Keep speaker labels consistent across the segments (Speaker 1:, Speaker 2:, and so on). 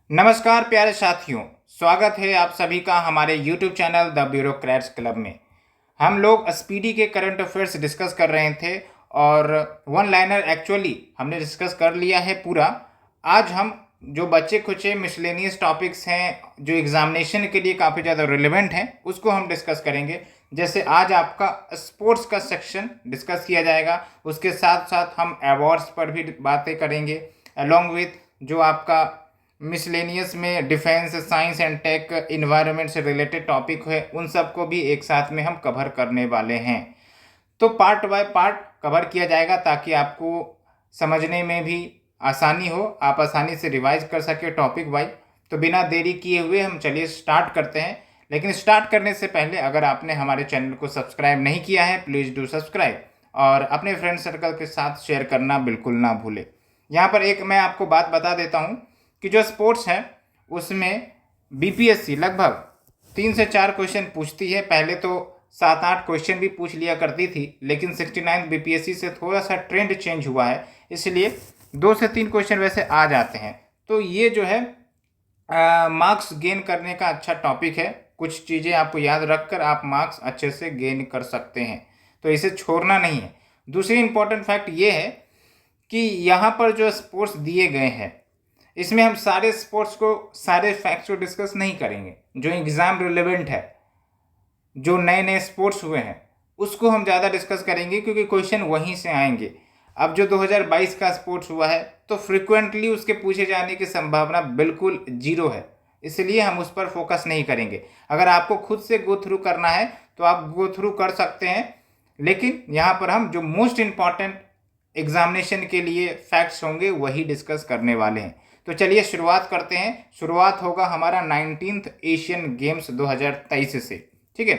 Speaker 1: नमस्कार प्यारे साथियों, स्वागत है आप सभी का हमारे YouTube channel the bureaucrats club में। हम लोग स्पीडी के करंट अफेयर्स डिस्कस कर रहे थे और वन लाइनर एक्चुअली हमने डिस्कस कर लिया है पूरा। आज हम जो बच्चे कुछ मिसलेनियस टॉपिक्स हैं जो एग्जामिनेशन के लिए काफ़ी ज़्यादा रिलेवेंट हैं उसको हम डिस्कस करेंगे। जैसे आज आपका स्पोर्ट्स का सेक्शन डिस्कस किया जाएगा, उसके साथ साथ हम अवार्ड्स पर भी बातें करेंगे अलॉन्ग विथ जो आपका मिसलेनियस में defence, science and tech, environment से रिलेटेड टॉपिक है, उन सबको भी एक साथ में हम कवर करने वाले हैं। तो पार्ट बाय पार्ट कवर किया जाएगा ताकि आपको समझने में भी आसानी हो, आप आसानी से रिवाइज कर सके टॉपिक वाइज। तो बिना देरी किए हुए हम चलिए स्टार्ट करते हैं। लेकिन स्टार्ट करने से पहले अगर आपने हमारे चैनल को सब्सक्राइब नहीं किया है प्लीज़ डू सब्सक्राइब और अपने फ्रेंड सर्कल के साथ शेयर करना बिल्कुल ना भूले। यहाँ पर एक मैं आपको बात बता देता हूँ कि जो स्पोर्ट्स है उसमें बीपीएससी लगभग 3 से 4 क्वेश्चन पूछती है। पहले तो 7-8 क्वेश्चन भी पूछ लिया करती थी, लेकिन 69 बीपीएससी से थोड़ा सा ट्रेंड चेंज हुआ है, इसलिए 2 से 3 क्वेश्चन वैसे आ जाते हैं। तो ये जो है मार्क्स गेन करने का अच्छा टॉपिक है। कुछ चीज़ें आपको याद रखकर आप मार्क्स अच्छे से गेन कर सकते हैं, तो इसे छोड़ना नहीं है। दूसरी इंपॉर्टेंट फैक्ट ये है कि यहाँ पर जो स्पोर्ट्स दिए गए हैं इसमें हम सारे स्पोर्ट्स को, सारे फैक्ट्स को डिस्कस नहीं करेंगे। जो एग्ज़ाम रिलेवेंट है, जो नए नए स्पोर्ट्स हुए हैं उसको हम ज़्यादा डिस्कस करेंगे क्योंकि क्वेश्चन वहीं से आएंगे। अब जो 2022 का स्पोर्ट्स हुआ है तो फ्रिक्वेंटली उसके पूछे जाने की संभावना बिल्कुल जीरो है, इसलिए हम उस पर फोकस नहीं करेंगे। अगर आपको खुद से गो थ्रू करना है तो आप गो थ्रू कर सकते हैं, लेकिन यहाँ पर हम जो मोस्ट इम्पॉर्टेंट एग्जामिनेशन के लिए फैक्ट्स होंगे वही डिस्कस करने वाले हैं। तो चलिए शुरुआत करते हैं। शुरुआत होगा हमारा 19th एशियन गेम्स 2023 से। ठीक है,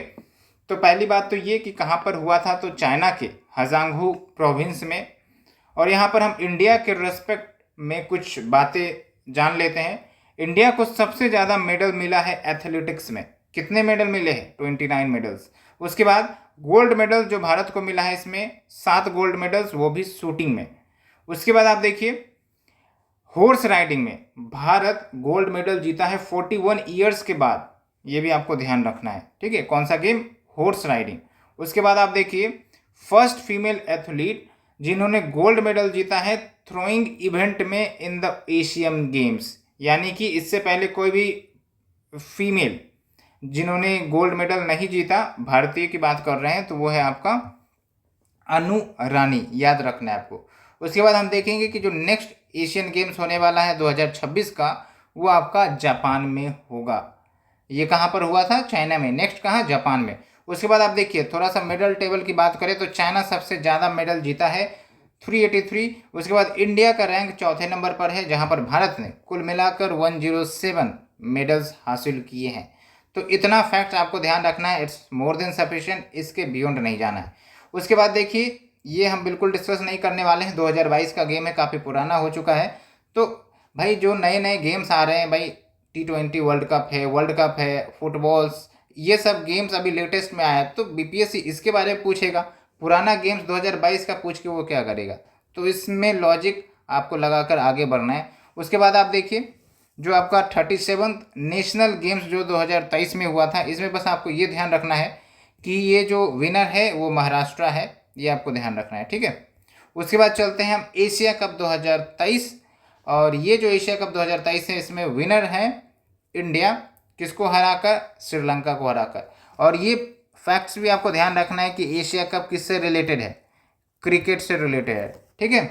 Speaker 1: तो पहली बात तो ये कि कहाँ पर हुआ था, तो चाइना के हजांगू प्रोविंस में। और यहाँ पर हम इंडिया के रेस्पेक्ट में कुछ बातें जान लेते हैं। इंडिया को सबसे ज़्यादा मेडल मिला है एथलेटिक्स में। कितने मेडल मिले हैं? 29 मेडल्स। उसके बाद गोल्ड मेडल जो भारत को मिला है इसमें 7 गोल्ड मेडल्स, वो भी शूटिंग में। उसके बाद आप देखिए हॉर्स राइडिंग में भारत गोल्ड मेडल जीता है 41 ईयर्स के बाद, ये भी आपको ध्यान रखना है। ठीक है, कौन सा गेम? Horse riding. उसके बाद आप देखिए फर्स्ट फीमेल एथलीट जिन्होंने गोल्ड मेडल जीता है थ्रोइंग इवेंट में इन द एशियन गेम्स, यानी कि इससे पहले कोई भी फीमेल जिन्होंने गोल्ड मेडल नहीं जीता, भारतीय की बात कर रहे हैं, तो वो है आपका अनु रानी, याद रखना है आपको। उसके बाद हम देखेंगे कि जो नेक्स्ट एशियन गेम्स होने वाला है 2026 का, वो आपका जापान में होगा। ये कहाँ पर हुआ था? चाइना में। नेक्स्ट कहाँ? जापान में। उसके बाद आप देखिए थोड़ा सा मेडल टेबल की बात करें तो चाइना सबसे ज़्यादा मेडल जीता है 383। उसके बाद इंडिया का रैंक चौथे नंबर पर है जहाँ पर भारत ने कुल मिलाकर 107 मेडल्स हासिल किए हैं। तो इतना फैक्ट आपको ध्यान रखना है, इट्स मोर देन सफिशिएंट, इसके बियॉन्ड नहीं जाना है। उसके बाद देखिए ये हम बिल्कुल डिस्कस नहीं करने वाले हैं, 2022 का गेम है, काफ़ी पुराना हो चुका है। तो भाई जो नए नए गेम्स आ रहे हैं, भाई T20 वर्ल्ड कप है, वर्ल्ड कप है, फुटबॉल्स, ये सब गेम्स अभी लेटेस्ट में आया है, तो बीपीएससी इसके बारे में पूछेगा। पुराना गेम्स 2022 का पूछ के वो क्या करेगा? तो इसमें लॉजिक आपको लगाकर आगे बढ़ना है। उसके बाद आप देखिए जो आपका 37th नेशनल गेम्स जो 2023 में हुआ था, इसमें बस आपको ये ध्यान रखना है कि ये जो विनर है वो महाराष्ट्र है, ये आपको ध्यान रखना है। ठीक है, उसके बाद चलते हैं हम एशिया कप 2023। और ये जो एशिया कप 2023 है इसमें विनर है इंडिया, किसको हराकर? श्रीलंका को हराकर। और ये फैक्ट्स भी आपको ध्यान रखना है कि एशिया कप किससे रिलेटेड है? क्रिकेट से रिलेटेड है। ठीक है,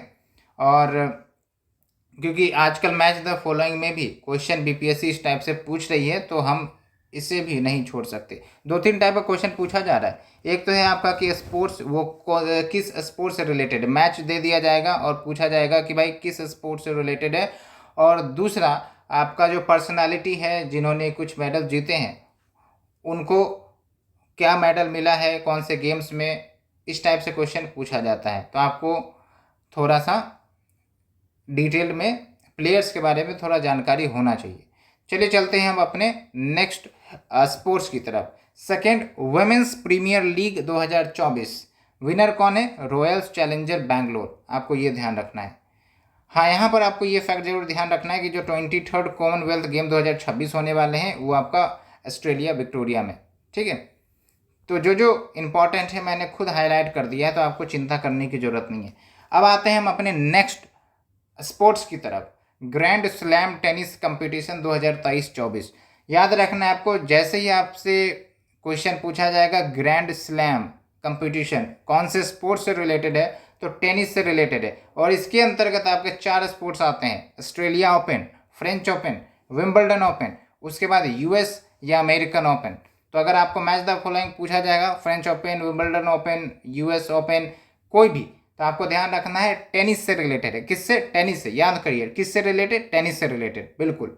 Speaker 1: और क्योंकि आजकल मैच द फॉलोइंग में भी क्वेश्चन बीपीएससी इस टाइप से पूछ रही है तो हम इसे भी नहीं छोड़ सकते। 2-3 टाइप का क्वेश्चन पूछा जा रहा है। एक तो है आपका कि स्पोर्ट्स, वो किस स्पोर्ट्स से रिलेटेड, मैच दे दिया जाएगा और पूछा जाएगा कि भाई किस स्पोर्ट्स से रिलेटेड है। और दूसरा आपका जो पर्सनालिटी है जिन्होंने कुछ मेडल जीते हैं उनको क्या मेडल मिला है, कौन से गेम्स में, इस टाइप से क्वेश्चन पूछा जाता है। तो आपको थोड़ा सा डिटेल में प्लेयर्स के बारे में थोड़ा जानकारी होना चाहिए। चलिए चलते हैं हम अपने नेक्स्ट स्पोर्ट्स की तरफ। Second women's premier league 2024 winner कौन है? रॉयल्स चैलेंजर बैंगलोर, आपको ये ध्यान रखना है। हाँ, यहाँ पर आपको ये फैक्ट जरूर ध्यान रखना है कि जो 23rd कॉमनवेल्थ गेम 2026 होने वाले हैं वो आपका ऑस्ट्रेलिया विक्टोरिया में, ठीक है। तो जो जो इम्पोर्टेंट है मैंने खुद हाईलाइट कर दिया है, तो आपको चिंता करने की ज़रूरत नहीं है। अब आते हैं हम अपने नेक्स्ट स्पोर्ट्स की तरफ। Grand slam tennis competition 2023-24। याद रखना है आपको, जैसे ही आपसे क्वेश्चन पूछा जाएगा ग्रैंड स्लैम कंपटीशन कौन से स्पोर्ट्स से रिलेटेड है, तो टेनिस से रिलेटेड है। और इसके अंतर्गत आपके 4 स्पोर्ट्स आते हैं: Australia open, French open, Wimbledon open, उसके बाद यूएस या अमेरिकन ओपन। तो अगर आपको मैच द फॉलोइंग पूछा जाएगा, French open, Wimbledon open, US open, कोई भी, तो आपको ध्यान रखना है टेनिस से रिलेटेड है। किससे? टेनिस से। याद करिए, किससे रिलेटेड? टेनिस से रिलेटेड, बिल्कुल।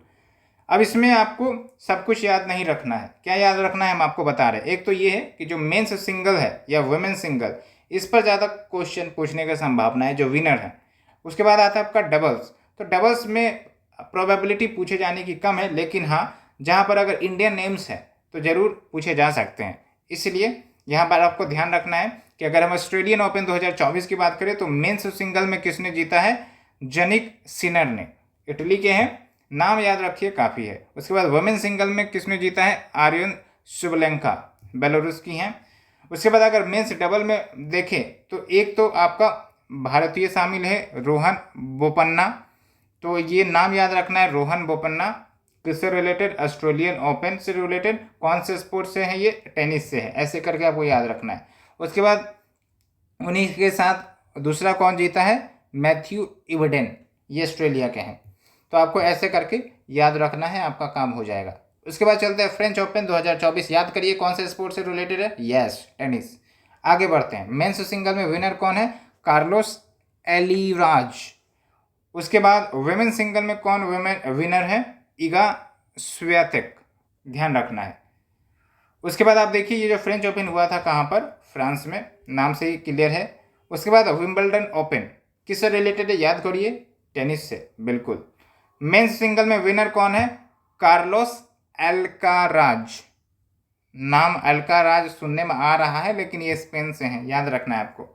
Speaker 1: अब इसमें आपको सब कुछ याद नहीं रखना है। क्या याद रखना है हम आपको बता रहे हैं। एक तो ये है कि जो मेंस सिंगल है या वुमेन सिंगल, इस पर ज़्यादा क्वेश्चन पूछने का संभावना है, जो विनर है। उसके बाद आता है आपका डबल्स। तो डबल्स में प्रोबेबिलिटी पूछे जाने की कम है, लेकिन हाँ, जहाँ पर अगर इंडियन नेम्स है तो ज़रूर पूछे जा सकते हैं। इसलिए यहाँ पर आपको ध्यान रखना है कि अगर हम ऑस्ट्रेलियन ओपन 2024 की बात करें तो मेंस सिंगल में किसने जीता है? जनिक सिनर ने, इटली के हैं, नाम याद रखिए, काफ़ी है। उसके बाद वुमेन सिंगल में किसने जीता है? आर्यन सुबलेंका, बेलारूस की हैं। उसके बाद अगर मेंस डबल में देखें तो एक तो आपका भारतीय शामिल है, रोहन बोपन्ना। तो ये नाम याद रखना है, रोहन बोपन्ना। किससे रिलेटेड? ऑस्ट्रेलियन ओपन से रिलेटेड। कौन से स्पोर्ट से है ये? टेनिस से है। ऐसे करके आपको याद रखना है। उसके बाद उन्हीं के साथ दूसरा कौन जीता है? मैथ्यू इवडेन, ये ऑस्ट्रेलिया के हैं। तो आपको ऐसे करके याद रखना है, आपका काम हो जाएगा। उसके बाद चलते हैं फ्रेंच ओपन 2024। याद करिए कौन से स्पोर्ट से रिलेटेड है? Yes, tennis. आगे बढ़ते हैं। मेंस सिंगल में विनर कौन है? कार्लोस एलिराज। उसके बाद वुमेन सिंगल में कौन विनर है? इगा स्वियातेक, ध्यान रखना है। उसके बाद आप देखिए, ये जो फ्रेंच ओपन हुआ था कहाँ पर? फ्रांस में, नाम से ही क्लियर है। उसके बाद विंबलडन ओपन किससे रिलेटेड है? याद करिए, टेनिस से, बिल्कुल। मेंस सिंगल में विनर कौन है? Carlos Alcaraz. नाम अल्काराज सुनने में आ रहा है, लेकिन ये स्पेन से हैं, याद रखना है आपको।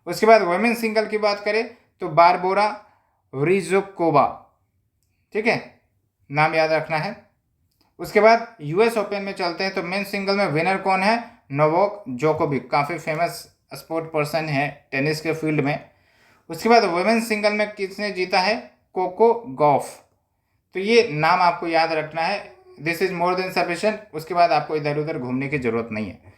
Speaker 1: उसके बाद वुमेन सिंगल की बात करें तो बारबोरा रिजोकोवा, ठीक है, नाम याद रखना है। उसके बाद यूएस ओपन में चलते हैं तो मेन सिंगल में विनर कौन है? नोवाक जोकोविक, काफ़ी फेमस स्पोर्ट पर्सन है टेनिस के फील्ड में। उसके बाद वुमेन सिंगल में किसने जीता है? Coco Gauff. तो ये नाम आपको याद रखना है, this is more than sufficient. उसके बाद आपको इधर उधर घूमने की जरूरत नहीं है।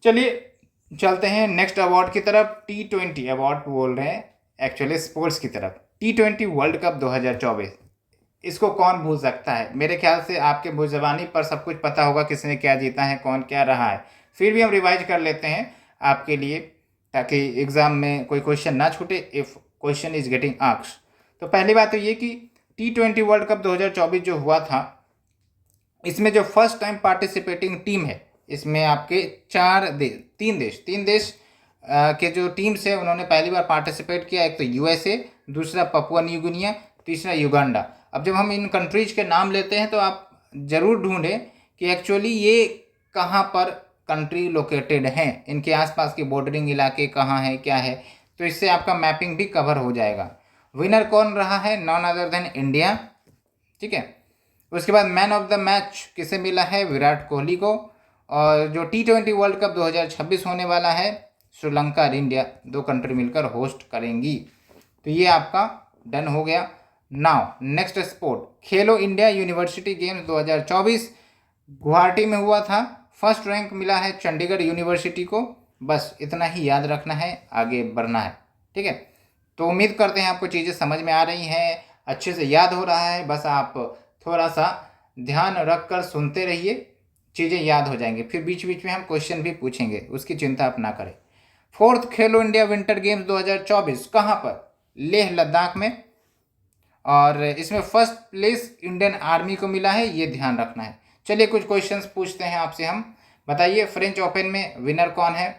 Speaker 1: चलिए चलते हैं नेक्स्ट अवार्ड की तरफ। T20 अवार्ड बोल रहे हैं, एक्चुअली स्पोर्ट्स की तरफ। T20 वर्ल्ड कप 2024, इसको कौन भूल सकता है? मेरे ख्याल से आपके मुंह पर सब कुछ पता होगा, किसने क्या जीता है, कौन क्या रहा है। फिर भी हम रिवाइज कर लेते हैं आपके लिए, ताकि एग्जाम में कोई क्वेश्चन ना छूटे, if question is getting asked. तो पहली बात तो ये कि T20 वर्ल्ड कप 2024 जो हुआ था, इसमें जो फर्स्ट टाइम पार्टिसिपेटिंग टीम है, इसमें आपके तीन देश के जो टीम्स है उन्होंने पहली बार पार्टिसिपेट किया। एक तो यूएसए, दूसरा पपुआ न्यू गिनिया, तीसरा युगांडा। अब जब हम इन कंट्रीज के नाम लेते हैं तो आप ज़रूर ढूंढें कि एक्चुअली ये कहाँ पर कंट्री लोकेटेड हैं, इनके आसपास के बॉर्डरिंग इलाके कहाँ हैं, क्या है। तो इससे आपका मैपिंग भी कवर हो जाएगा। विनर कौन रहा है? नॉन अदर देन इंडिया, ठीक है। उसके बाद मैन ऑफ द मैच किसे मिला है? विराट कोहली को। और जो T20 वर्ल्ड कप 2026 होने वाला है, श्रीलंका और इंडिया, दो कंट्री मिलकर होस्ट करेंगी। तो ये आपका डन हो गया। नाउ नेक्स्ट स्पोर्ट, खेलो इंडिया यूनिवर्सिटी गेम्स 2024 गुवाहाटी में हुआ था। फर्स्ट रैंक मिला है चंडीगढ़ यूनिवर्सिटी को। बस इतना ही याद रखना है, आगे बढ़ना है, ठीक है। तो उम्मीद करते हैं आपको चीज़ें समझ में आ रही हैं, अच्छे से याद हो रहा है। बस आप थोड़ा सा ध्यान रख कर सुनते रहिए, चीज़ें याद हो जाएंगी। फिर बीच बीच में हम क्वेश्चन भी पूछेंगे, उसकी चिंता आप ना करें। फोर्थ खेलो इंडिया विंटर गेम्स 2024 कहाँ पर? लेह लद्दाख में। और इसमें फर्स्ट प्लेस इंडियन आर्मी को मिला है, ये ध्यान रखना है। चलिए कुछ क्वेश्चंस पूछते हैं आपसे हम। बताइए फ्रेंच ओपन में विनर कौन है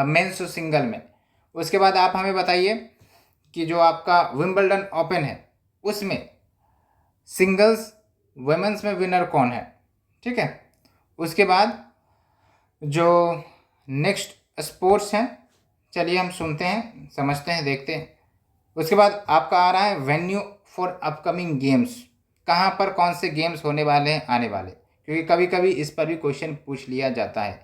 Speaker 1: मेंस सिंगल में? उसके बाद आप हमें बताइए कि जो आपका विंबलडन ओपन है उसमें सिंगल्स वुमेन्स में विनर कौन है, ठीक है। उसके बाद जो नेक्स्ट स्पोर्ट्स हैं, चलिए हम सुनते हैं, समझते हैं, देखते हैं। उसके बाद आपका आ रहा है वेन्यू फॉर अपकमिंग गेम्स, कहाँ पर कौन से गेम्स होने वाले हैं आने वाले, क्योंकि कभी कभी इस पर भी क्वेश्चन पूछ लिया जाता है।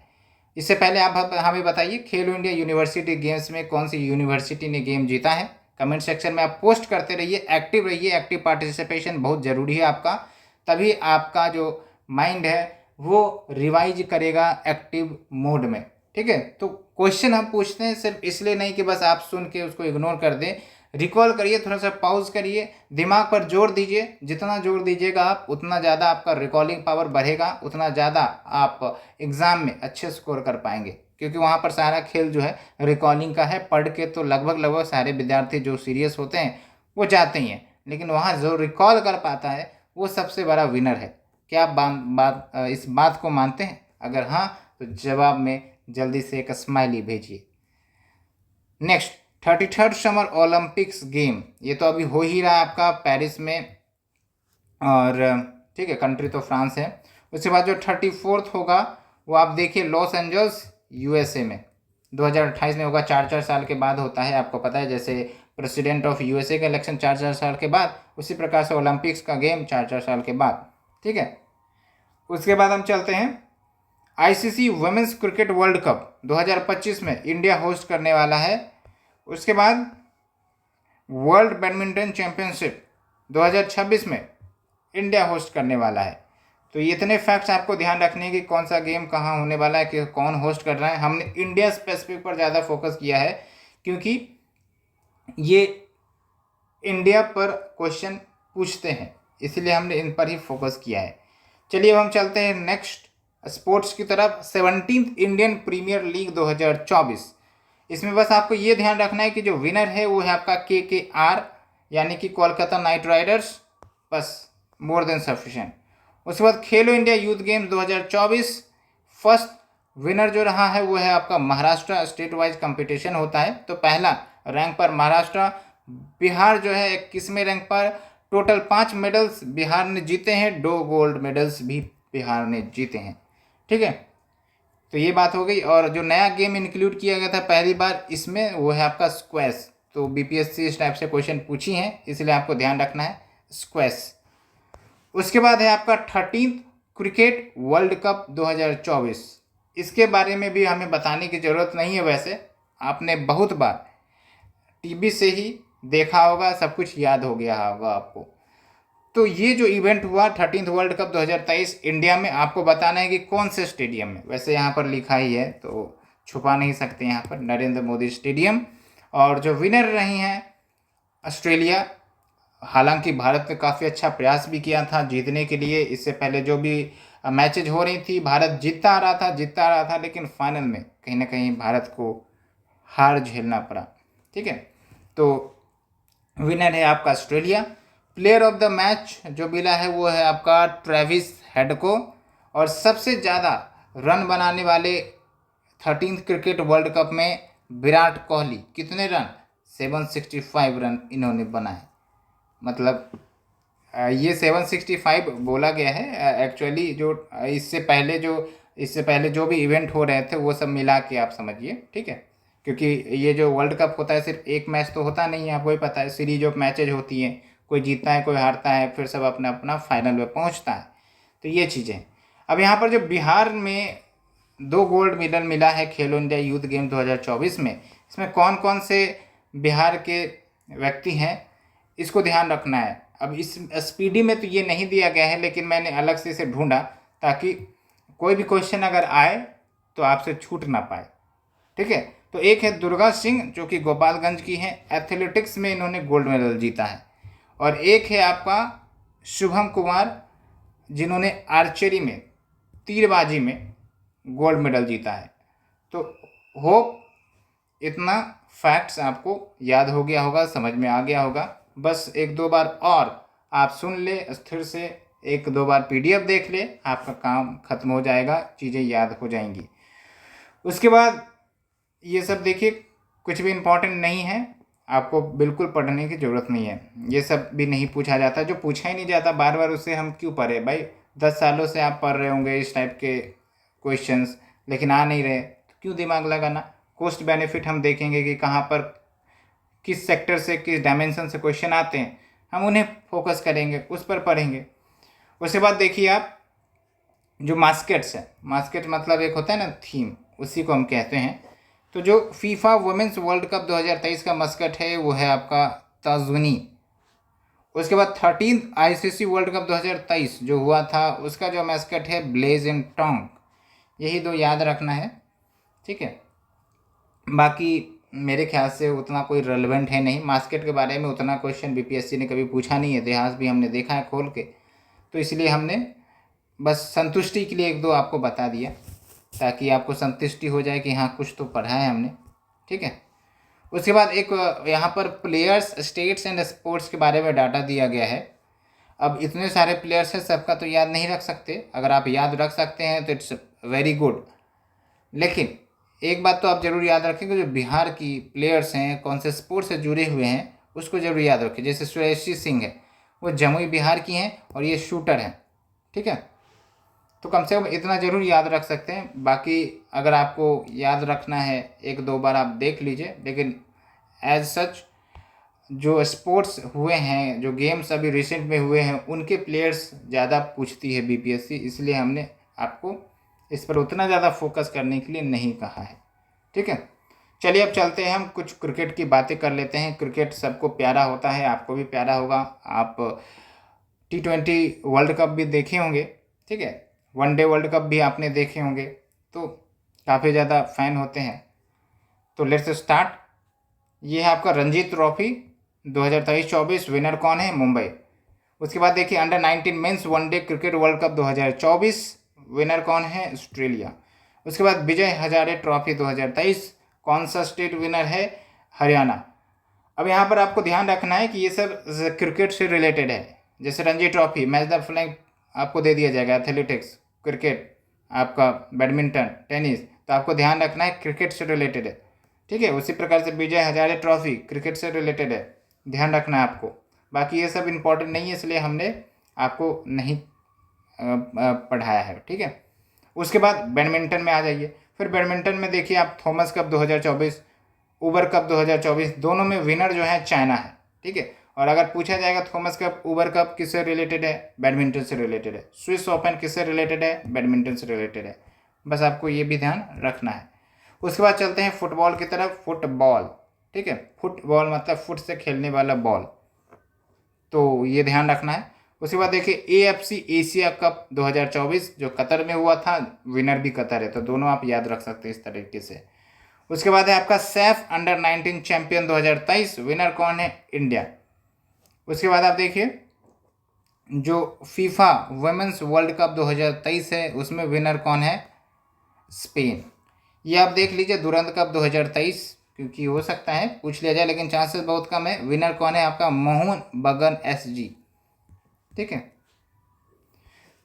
Speaker 1: इससे पहले आप हमें बताइए खेलो इंडिया यूनिवर्सिटी गेम्स में कौन सी यूनिवर्सिटी ने गेम जीता है। कमेंट सेक्शन में आप पोस्ट करते रहिए, एक्टिव रहिए, एक्टिव पार्टिसिपेशन बहुत ज़रूरी है आपका, तभी आपका जो माइंड है वो रिवाइज करेगा एक्टिव मोड में। ठीक है, तो क्वेश्चन हम पूछते हैं सिर्फ इसलिए नहीं कि बस आप सुन के उसको इग्नोर कर दें, रिकॉल करिए, थोड़ा सा पॉज करिए, दिमाग पर जोर दीजिए। जितना जोर दीजिएगा आप उतना ज़्यादा आपका रिकॉलिंग पावर बढ़ेगा, उतना ज़्यादा आप एग्ज़ाम में अच्छे स्कोर कर पाएंगे, क्योंकि वहाँ पर सारा खेल जो है रिकॉलिंग का है। पढ़ के तो लगभग सारे विद्यार्थी जो सीरियस होते हैं वो जाते ही हैं, लेकिन वहाँ जो रिकॉल कर पाता है वो सबसे बड़ा विनर है। क्या आप इस बात को मानते हैं? अगर हाँ तो जवाब में जल्दी से एक स्माइली भेजिए। Next, 33rd summer Olympics game, ये तो अभी हो ही रहा है आपका पेरिस में, और ठीक है कंट्री तो फ्रांस है। उसके बाद जो 34th होगा वो आप देखिए लॉस एंजल्स यूएसए में 2028 में होगा। 4-4 साल के बाद होता है, आपको पता है, जैसे प्रेसिडेंट ऑफ यूएसए का इलेक्शन 4-4 साल के बाद, उसी प्रकार से ओलंपिक्स का गेम 4-4 साल के बाद। ठीक है, उसके बाद हम चलते हैं ICC women's cricket world cup 2025 में इंडिया होस्ट करने वाला है। उसके बाद वर्ल्ड बैडमिंटन चैंपियनशिप 2026 में इंडिया होस्ट करने वाला है। तो ये इतने फैक्ट्स आपको ध्यान रखने हैं कि कौन सा गेम कहाँ होने वाला है, कि कौन होस्ट कर रहा है। हमने इंडिया स्पेसिफिक पर ज़्यादा फोकस किया है क्योंकि ये इंडिया पर क्वेश्चन पूछते हैं, इसलिए हमने इन पर ही फोकस किया है। चलिए अब हम चलते हैं नेक्स्ट स्पोर्ट्स की तरफ। 17th इंडियन प्रीमियर लीग 2024, इसमें बस आपको ये ध्यान रखना है कि जो विनर है वो है आपका KKR यानी कि कोलकाता नाइट राइडर्स, बस मोर देन सफिशिएंट। उसके बाद खेलो India youth games 2024, first winner जो रहा है वो है आपका महाराष्ट्र। स्टेट वाइज कंपटीशन होता है, तो पहला रैंक पर महाराष्ट्र, बिहार जो है 21वें रैंक पर। टोटल 5 मेडल्स बिहार ने जीते हैं, 2 गोल्ड मेडल्स भी बिहार ने जीते हैं। ठीक है, तो ये बात हो गई। और जो नया गेम इंक्लूड किया गया था पहली बार इसमें वो है आपका स्क्वैश। तो बीपीएससी इस टाइप से क्वेश्चन पूछी हैं, इसलिए आपको ध्यान रखना है स्क्वैश। उसके बाद है आपका 13th क्रिकेट वर्ल्ड कप 2024, इसके बारे में भी हमें बताने की ज़रूरत नहीं है, वैसे आपने बहुत बार टीवी से ही देखा होगा, सब कुछ याद हो गया होगा आपको। तो ये जो इवेंट हुआ 13th वर्ल्ड कप 2023 इंडिया में, आपको बताना है कि कौन से स्टेडियम में। वैसे यहाँ पर लिखा ही है तो छुपा नहीं सकते, यहाँ पर नरेंद्र मोदी स्टेडियम। और जो विनर रही हैं ऑस्ट्रेलिया, हालांकि भारत ने काफ़ी अच्छा प्रयास भी किया था जीतने के लिए। इससे पहले जो भी मैचेज हो रही थी भारत जीतता आ रहा था, लेकिन फाइनल में कहीं ना कहीं भारत को हार झेलना पड़ा। ठीक है, तो विनर है आपका Australia. Player of the match जो मिला है वो है आपका ट्रेविस हेड को। और सबसे ज़्यादा रन बनाने वाले 13th क्रिकेट वर्ल्ड कप में विराट कोहली, कितने रन? 765 रन इन्होंने बनाए। मतलब ये 765 बोला गया है, एक्चुअली जो इससे पहले जो भी इवेंट हो रहे थे वो सब मिला के आप समझिए। ठीक है, क्योंकि ये जो वर्ल्ड कप होता है सिर्फ एक मैच तो होता नहीं है, आपको ही पता है, सीरीज ऑफ मैचेज होती हैं, कोई जीतता है कोई हारता है, फिर सब अपना अपना फाइनल में पहुंचता है। तो ये चीज़ें। अब यहाँ पर जो बिहार में 2 गोल्ड मेडल मिला है खेलो इंडिया यूथ गेम 2024 में, इसमें कौन कौन से बिहार के व्यक्ति हैं इसको ध्यान रखना है। अब इस स्पीडी में तो ये नहीं दिया गया है, लेकिन मैंने अलग से इसे ढूंढा ताकि कोई भी क्वेश्चन अगर आए तो आपसे छूट ना पाए। ठीक है, तो एक है दुर्गा सिंह जो कि गोपालगंज की हैं, एथलेटिक्स में इन्होंने गोल्ड मेडल जीता है। और एक है आपका शुभम कुमार जिन्होंने आर्चरी में, तीरबाजी में गोल्ड मेडल जीता है। तो होप इतना फैक्ट्स आपको याद हो गया होगा, समझ में आ गया होगा। बस 1-2 बार और आप सुन ले स्थिर से, 1-2 बार PDF देख ले, आपका काम खत्म हो जाएगा, चीज़ें याद हो जाएंगी। उसके बाद ये सब देखिए कुछ भी इम्पोर्टेंट नहीं है, आपको बिल्कुल पढ़ने की ज़रूरत नहीं है। ये सब भी नहीं पूछा जाता, जो पूछा ही नहीं जाता बार बार उससे हम क्यों पढ़े भाई। 10 सालों से आप पढ़ रहे होंगे इस टाइप के क्वेश्चंस, लेकिन आ नहीं रहे, तो क्यों दिमाग लगाना। कॉस्ट बेनिफिट हम देखेंगे कि कहाँ पर किस सेक्टर से, किस डायमेंशन से क्वेश्चन आते हैं, हम उन्हें फोकस करेंगे, उस पर पढ़ेंगे। उसके बाद देखिए आप, जो मास्केट्स है, मास्केट मतलब एक होता है ना थीम, उसी को हम कहते हैं। तो जो फीफा वुमेन्स वर्ल्ड कप 2023 का मस्कट है वो है आपका तज़नी। उसके बाद 13 आईसीसी वर्ल्ड कप 2023 जो हुआ था उसका जो मैस्कट है ब्लेज एंड टोंग। यही दो याद रखना है, ठीक है। बाकी मेरे ख्याल से उतना कोई रेलेवेंट है नहीं, मास्केट के बारे में उतना क्वेश्चन बीपीएससी ने कभी पूछा नहीं है, इतिहास भी हमने देखा है खोल के, तो इसलिए हमने बस संतुष्टि के लिए एक दो आपको बता दिया, ताकि आपको संतुष्टि हो जाए कि हाँ कुछ तो पढ़ा है हमने, ठीक है। उसके बाद एक यहाँ पर प्लेयर्स, स्टेट्स एंड स्पोर्ट्स के बारे में डाटा दिया गया है। अब इतने सारे प्लेयर्स हैं, सबका तो याद नहीं रख सकते, अगर आप याद रख सकते हैं तो इट्स वेरी गुड। लेकिन एक बात तो आप ज़रूर याद रखेंगे, जो बिहार की प्लेयर्स हैं कौन से स्पोर्ट्स से जुड़े हुए हैं उसको ज़रूर याद रखें। जैसे श्रेयसी सिंह है, वो जमुई बिहार की हैं और ये शूटर हैं, ठीक है। तो कम से कम इतना ज़रूर याद रख सकते हैं। बाकी अगर आपको याद रखना है एक दो बार आप देख लीजिए, लेकिन एज सच जो स्पोर्ट्स हुए हैं, जो गेम्स अभी रिसेंट में हुए हैं, उनके प्लेयर्स ज़्यादा पूछती है बीपीएससी, इसलिए हमने आपको इस पर उतना ज़्यादा फोकस करने के लिए नहीं कहा है, ठीक है। चलिए अब चलते हैं, हम कुछ क्रिकेट की बातें कर लेते हैं। क्रिकेट सबको प्यारा होता है, आपको भी प्यारा होगा। आप T20 वर्ल्ड कप भी देखे होंगे, ठीक है, वनडे वर्ल्ड कप भी आपने देखे होंगे, तो काफ़ी ज़्यादा फैन होते हैं। तो लेट्स स्टार्ट। ये है आपका रणजी ट्रॉफी 2023-24, विनर कौन है? मुंबई। उसके बाद देखिए under 19 men's one day cricket world cup 2024, winner कौन है? ऑस्ट्रेलिया। उसके बाद विजय हजारे ट्रॉफी 2023, कौन सा स्टेट विनर है? हरियाणा। अब यहाँ पर आपको ध्यान रखना है कि ये सब क्रिकेट से रिलेटेड है। जैसे Ranji trophy, match the flag आपको दे दिया जाएगा, एथलेटिक्स, क्रिकेट, आपका बैडमिंटन, टेनिस, तो आपको ध्यान रखना है क्रिकेट से रिलेटेड है, ठीक है। उसी प्रकार से विजय हजारे ट्रॉफी क्रिकेट से रिलेटेड है, ध्यान रखना है आपको। बाकी ये सब इम्पोर्टेंट नहीं है, इसलिए हमने आपको नहीं पढ़ाया है, ठीक है। उसके बाद बैडमिंटन में आ जाइए। फिर बैडमिंटन में देखिए आप थॉमस कप 2024, उबर कप 2024, दोनों में विनर जो है चाइना है, ठीक है। और अगर पूछा जाएगा थॉमस कप, उबर कप किससे रिलेटेड है? बैडमिंटन से रिलेटेड है। स्विस ओपन किससे रिलेटेड है? बैडमिंटन से रिलेटेड है। बस आपको ये भी ध्यान रखना है। उसके बाद चलते हैं फुटबॉल की तरफ। फुटबॉल, ठीक है, फुटबॉल मतलब फुट से खेलने वाला बॉल, तो ये ध्यान रखना है। उसके बाद देखिए AFC एशिया कप 2024 जो कतर में हुआ था, विनर भी कतर है, तो दोनों आप याद रख सकते हैं इस तरीके से। उसके बाद है आपका सैफ अंडर 19 चैंपियन 2023, विनर कौन है? इंडिया। उसके बाद आप देखिए जो फीफा वुमेन्स वर्ल्ड कप 2023 है, उसमें विनर कौन है? स्पेन। ये आप देख लीजिए दुरंत कप 2023, क्योंकि हो सकता है पूछ लिया जाए, लेकिन चांसेस बहुत कम है। विनर कौन है? आपका मोहन बगन SG, ठीक है।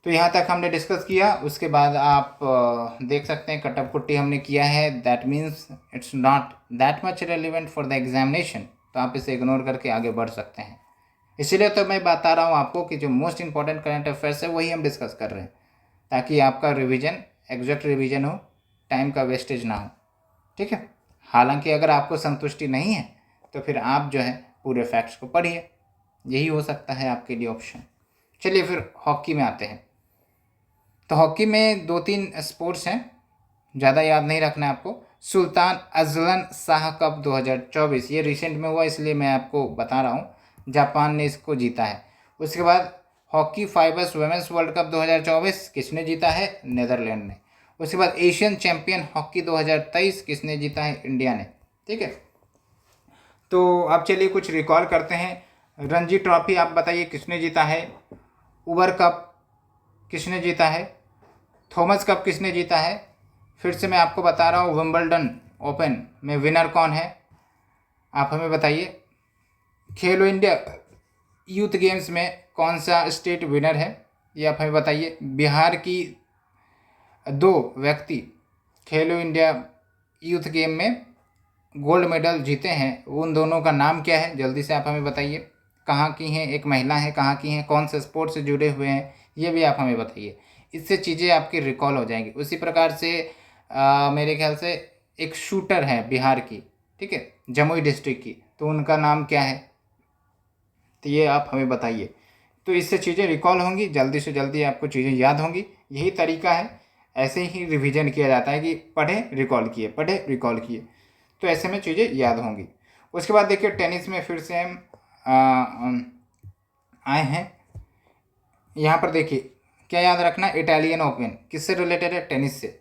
Speaker 1: तो यहाँ तक हमने डिस्कस किया। उसके बाद आप देख सकते हैं कटअप कुट्टी हमने किया है, that means it's not that much relevant for the examination, तो आप इसे इग्नोर करके आगे बढ़ सकते हैं। इसीलिए तो मैं बता रहा हूँ आपको कि जो मोस्ट इंपॉर्टेंट करंट अफेयर्स है वही हम डिस्कस कर रहे हैं, ताकि आपका रिवीजन एग्जैक्ट रिवीजन हो, टाइम का वेस्टेज ना हो, ठीक है। हालांकि अगर आपको संतुष्टि नहीं है तो फिर आप जो है पूरे फैक्ट्स को पढ़िए, यही हो सकता है आपके लिए ऑप्शन। चलिए फिर हॉकी में आते हैं। तो हॉकी में 2-3 स्पोर्ट्स हैं, ज़्यादा याद नहीं रखना है आपको। सुल्तान अजलन शाह कप 2024, ये रिसेंट में हुआ इसलिए मैं आपको बता रहा हूँ, जापान ने इसको जीता है। उसके बाद hockey fives women's world cup 2024 किसने जीता है? नेदरलैंड ने। उसके बाद एशियन चैंपियन हॉकी 2023 किसने जीता है? इंडिया ने, ठीक है। तो अब चलिए कुछ रिकॉल करते हैं। रणजी ट्रॉफी आप बताइए किसने जीता है? उबर कप किसने जीता है? थॉमस कप किसने जीता है? फिर से मैं आपको बता रहा हूँ, विंबलडन ओपन में विनर कौन है? आप हमें बताइए। खेलो इंडिया यूथ गेम्स में कौन सा स्टेट विनर है? ये आप हमें बताइए। बिहार की 2 व्यक्ति खेलो इंडिया यूथ गेम में गोल्ड मेडल जीते हैं, उन दोनों का नाम क्या है? जल्दी से आप हमें बताइए। कहाँ की हैं? एक महिला है, कहाँ की हैं, कौन से स्पोर्ट से जुड़े हुए हैं, ये भी आप हमें बताइए। इससे चीज़ें आपकी रिकॉल हो जाएंगी। उसी प्रकार से मेरे ख्याल से एक शूटर है बिहार की, ठीक है, जमुई डिस्ट्रिक्ट की, तो उनका नाम क्या है, तो ये आप हमें बताइए। तो इससे चीज़ें रिकॉल होंगी, जल्दी से जल्दी आपको चीज़ें याद होंगी। यही तरीका है, ऐसे ही रिवीजन किया जाता है कि पढ़े रिकॉल किए, पढ़े रिकॉल किए, तो ऐसे में चीज़ें याद होंगी। उसके बाद देखिए टेनिस में फिर से हम आए हैं। यहाँ पर देखिए क्या याद रखना, इटालियन ओपन किससे रिलेटेड है, टेनिस से।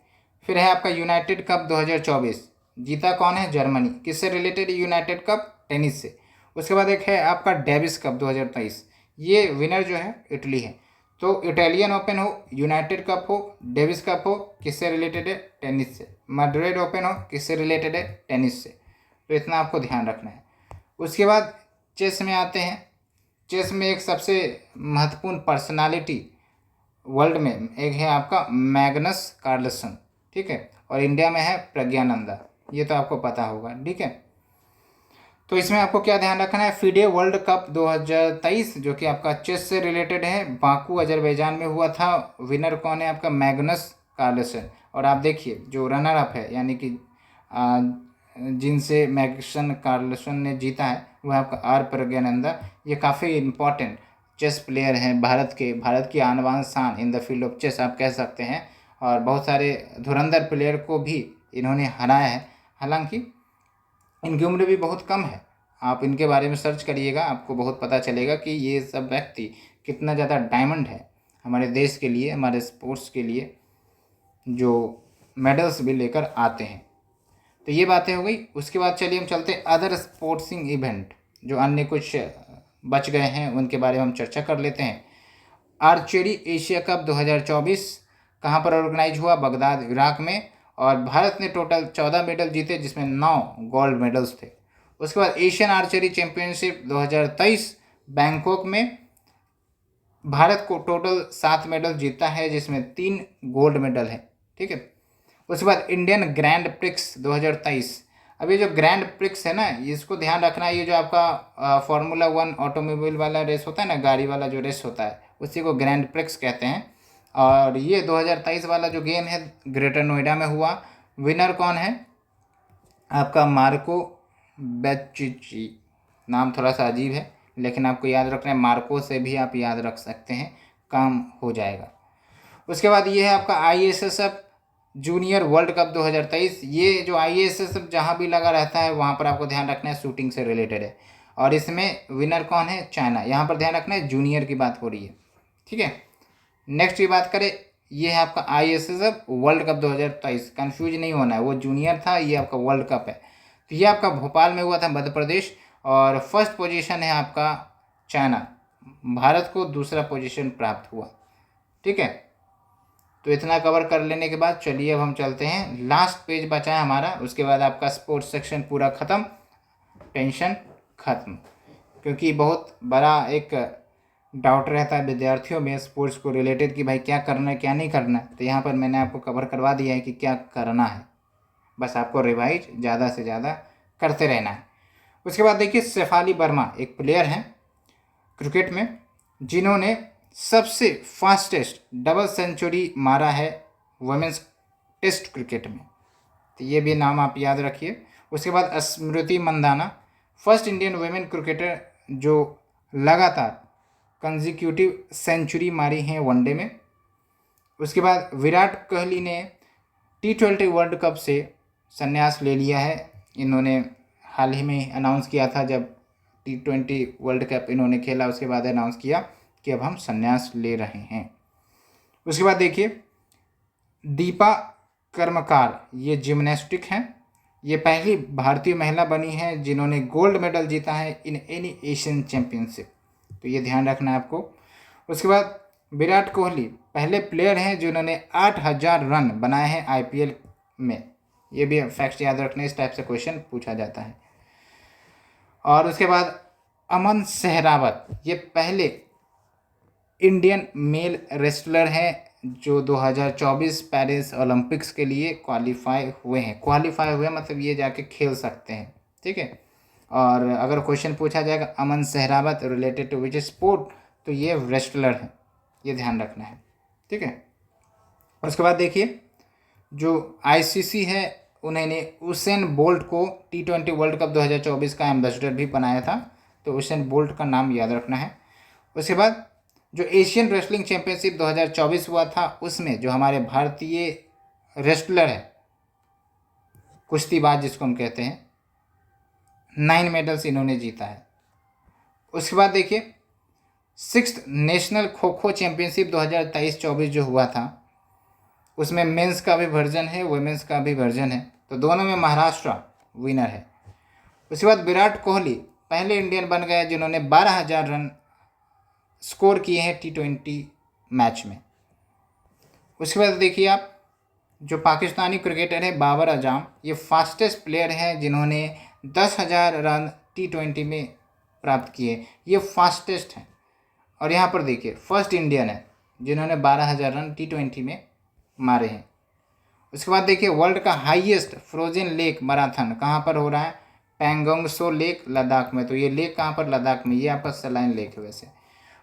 Speaker 1: फिर है आपका यूनाइटेड कप 2024, जीता कौन है, जर्मनी, किससे रिलेटेड, यूनाइटेड कप, टेनिस से। उसके बाद एक है आपका डेविस कप 2023, ये विनर जो है इटली है। तो इटालियन ओपन हो, यूनाइटेड कप हो, डेविस कप हो, किससे रिलेटेड है, टेनिस से। मैड्रिड ओपन हो, किससे रिलेटेड है, टेनिस से। तो इतना आपको ध्यान रखना है। उसके बाद चेस में आते हैं। चेस में एक सबसे महत्वपूर्ण पर्सनालिटी वर्ल्ड में एक है आपका मैग्नस कार्लसन, ठीक है, और इंडिया में है प्रज्ञानंदा, ये तो आपको पता होगा, ठीक है। तो इसमें आपको क्या ध्यान रखना है, फीडे वर्ल्ड कप 2023 जो कि आपका चेस से रिलेटेड है, बाकू अजरबैजान में हुआ था। विनर कौन है, आपका मैग्नस कार्लसन। और आप देखिए जो रनर अप है, यानी कि जिनसे मैग्सन कार्लसन ने जीता है, वह आपका आर प्रज्ञानंदा। ये काफ़ी इम्पॉर्टेंट चेस प्लेयर हैं, भारत की आन बान शान in the field of chess आप कह सकते हैं। और बहुत सारे धुरंधर प्लेयर को भी इन्होंने हराया है। हालांकि इनकी उम्र भी बहुत कम है, आप इनके बारे में सर्च करिएगा, आपको बहुत पता चलेगा कि ये सब व्यक्ति कितना ज़्यादा डायमंड है हमारे देश के लिए, हमारे स्पोर्ट्स के लिए, जो मेडल्स भी लेकर आते हैं। तो ये बातें हो गई। उसके बाद चलिए हम चलते हैं अदर स्पोर्ट्सिंग इवेंट, जो अन्य कुछ बच गए हैं उनके बारे में हम चर्चा कर लेते हैं। आर्चरी एशिया कप 2024 कहाँ पर ऑर्गेनाइज हुआ, बगदाद इराक में। और भारत ने टोटल 14 मेडल जीते, जिसमें 9 गोल्ड मेडल्स थे। उसके बाद एशियन आर्चरी चैंपियनशिप 2023 बैंकॉक में भारत को टोटल 7 मेडल जीता है, जिसमें 3 गोल्ड मेडल है, ठीक है। उसके बाद इंडियन ग्रैंड प्रिक्स 2023, अब ये जो ग्रैंड प्रिक्स है ना, इसको ध्यान रखना, ये जो आपका फार्मूला 1 ऑटोमोबाइल वाला रेस होता है ना, गाड़ी वाला जो रेस होता है, उसी को ग्रैंड प्रिक्स कहते हैं। और ये 2023 वाला जो गेम है ग्रेटर नोएडा में हुआ। विनर कौन है, आपका मार्को बेच्चिची, नाम थोड़ा सा अजीब है लेकिन आपको याद रखना है, मार्को से भी आप याद रख सकते हैं, काम हो जाएगा। उसके बाद ये है आपका ISSF जूनियर वर्ल्ड कप 2023। ये जो ISSF जहाँ भी लगा रहता है वहाँ पर आपको ध्यान रखना है, शूटिंग से रिलेटेड है। और इसमें विनर कौन है, चाइना, यहाँ पर ध्यान रखना है, जूनियर की बात हो रही है, ठीक है। नेक्स्ट ये बात करें, ये है आपका ISSF वर्ल्ड कप 2023, कन्फ्यूज नहीं होना है, वो जूनियर था, ये आपका वर्ल्ड कप है। तो ये आपका भोपाल में हुआ था, मध्य प्रदेश। और फर्स्ट पोजीशन है आपका चाइना, भारत को दूसरा पोजीशन प्राप्त हुआ, ठीक है। तो इतना कवर कर लेने के बाद चलिए अब हम चलते हैं, लास्ट पेज बचा है हमारा, उसके बाद आपका स्पोर्ट्स सेक्शन पूरा ख़त्म, टेंशन ख़त्म। क्योंकि बहुत बड़ा एक डाउट रहता है विद्यार्थियों में स्पोर्ट्स को रिलेटेड कि भाई क्या करना है क्या नहीं करना है, तो यहाँ पर मैंने आपको कवर करवा दिया है कि क्या करना है, बस आपको रिवाइज ज़्यादा से ज़्यादा करते रहना है। उसके बाद देखिए शेफाली वर्मा एक प्लेयर हैं क्रिकेट में, जिन्होंने सबसे फास्टेस्ट डबल सेंचुरी मारा है वुमेंस टेस्ट क्रिकेट में, तो ये भी नाम आप याद रखिए। उसके बाद Smriti Mandhana, first Indian women cricketer जो लगातार कंजिक्यूटिव सेंचुरी मारी हैं वनडे में। उसके बाद विराट कोहली ने T20 वर्ल्ड कप से संन्यास ले लिया है, इन्होंने हाल ही में अनाउंस किया था, जब T20 वर्ल्ड कप इन्होंने खेला उसके बाद अनाउंस किया कि अब हम संन्यास ले रहे हैं। उसके बाद देखिए दीपा कर्मकार, ये जिम्नास्टिक हैं, ये पहली भारतीय महिला बनी है जिन्होंने गोल्ड मेडल जीता है इन एनी एशियन चैम्पियनशिप, तो ये ध्यान रखना है आपको। उसके बाद विराट कोहली पहले प्लेयर हैं जिन्होंने 8000 रन बनाए हैं IPL में, ये भी फैक्ट्स याद रखने, इस टाइप से क्वेश्चन पूछा जाता है। और उसके बाद अमन सहरावत, ये पहले इंडियन मेल रेसलर हैं जो 2024 पेरिस ओलंपिक्स के लिए क्वालिफाई हुए मतलब ये जाके खेल सकते हैं, ठीक है। और अगर क्वेश्चन पूछा जाएगा Aman Sehrawat related to which sport, तो ये रेसलर है, ये ध्यान रखना है, ठीक है। उसके बाद देखिए जो ICC है उन्होंने उसेन बोल्ट को T20 वर्ल्ड कप 2024 का एम्बेसडर भी बनाया था, तो उसेन बोल्ट का नाम याद रखना है। उसके बाद जो एशियन रेसलिंग चैंपियनशिप 2024 हुआ था, उसमें जो हमारे भारतीय रेसलर है, कुश्तीबाज जिसको हम कहते हैं, 9 मेडल्स इन्होंने जीता है। उसके बाद देखिए 6th national kho kho championship 2023-24 जो हुआ था, उसमें मेंस का भी वर्जन है, वुमेंस का भी वर्जन है, तो दोनों में महाराष्ट्र विनर है। उसके बाद विराट कोहली पहले इंडियन बन गए जिन्होंने 12,000 रन स्कोर किए हैं T20 मैच में। उसके बाद देखिए आप, जो पाकिस्तानी क्रिकेटर है बाबर आजम, ये फास्टेस्ट प्लेयर हैं जिन्होंने 10,000 रन T20 में प्राप्त किए, ये फास्टेस्ट हैं। और यहाँ पर देखिए फर्स्ट इंडियन है जिन्होंने 12,000 रन T20 में मारे हैं। उसके बाद देखिए वर्ल्ड का हाईएस्ट फ्रोजन लेक मैराथन कहाँ पर हो रहा है, पैंगोंग सो लेक लद्दाख में। तो ये लेक कहाँ पर, लद्दाख में, ये आपका सलाइन लेक है वैसे।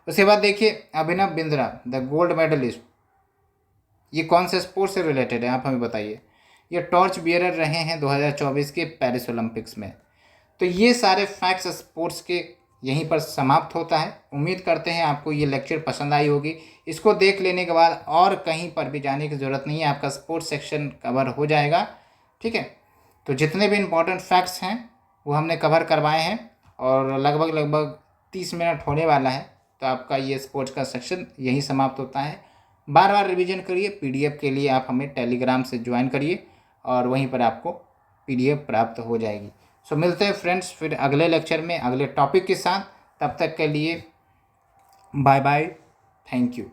Speaker 1: उसके बाद देखिए Abhinav Bindra the gold medallist, ये कौन से स्पोर्ट्स से रिलेटेड है आप हमें बताइए। ये टॉर्च बियरर रहे हैं 2024 के पेरिस ओलंपिक्स में। तो ये सारे फैक्ट्स स्पोर्ट्स के यहीं पर समाप्त होता है। उम्मीद करते हैं आपको ये लेक्चर पसंद आई होगी। इसको देख लेने के बाद और कहीं पर भी जाने की ज़रूरत नहीं है, आपका स्पोर्ट्स सेक्शन कवर हो जाएगा, ठीक है। तो जितने भी इम्पोर्टेंट फैक्ट्स हैं वो हमने कवर करवाए हैं और लगभग 30 मिनट होने वाला है, तो आपका ये स्पोर्ट्स का सेक्शन यहीं समाप्त होता है। बार बार रिवीजन करिए। PDF के लिए आप हमें टेलीग्राम से ज्वाइन करिए और वहीं पर आपको PDF प्राप्त हो जाएगी। सो मिलते हैं फ्रेंड्स फिर अगले लेक्चर में अगले टॉपिक के साथ। तब तक के लिए बाय बाय, थैंक यू।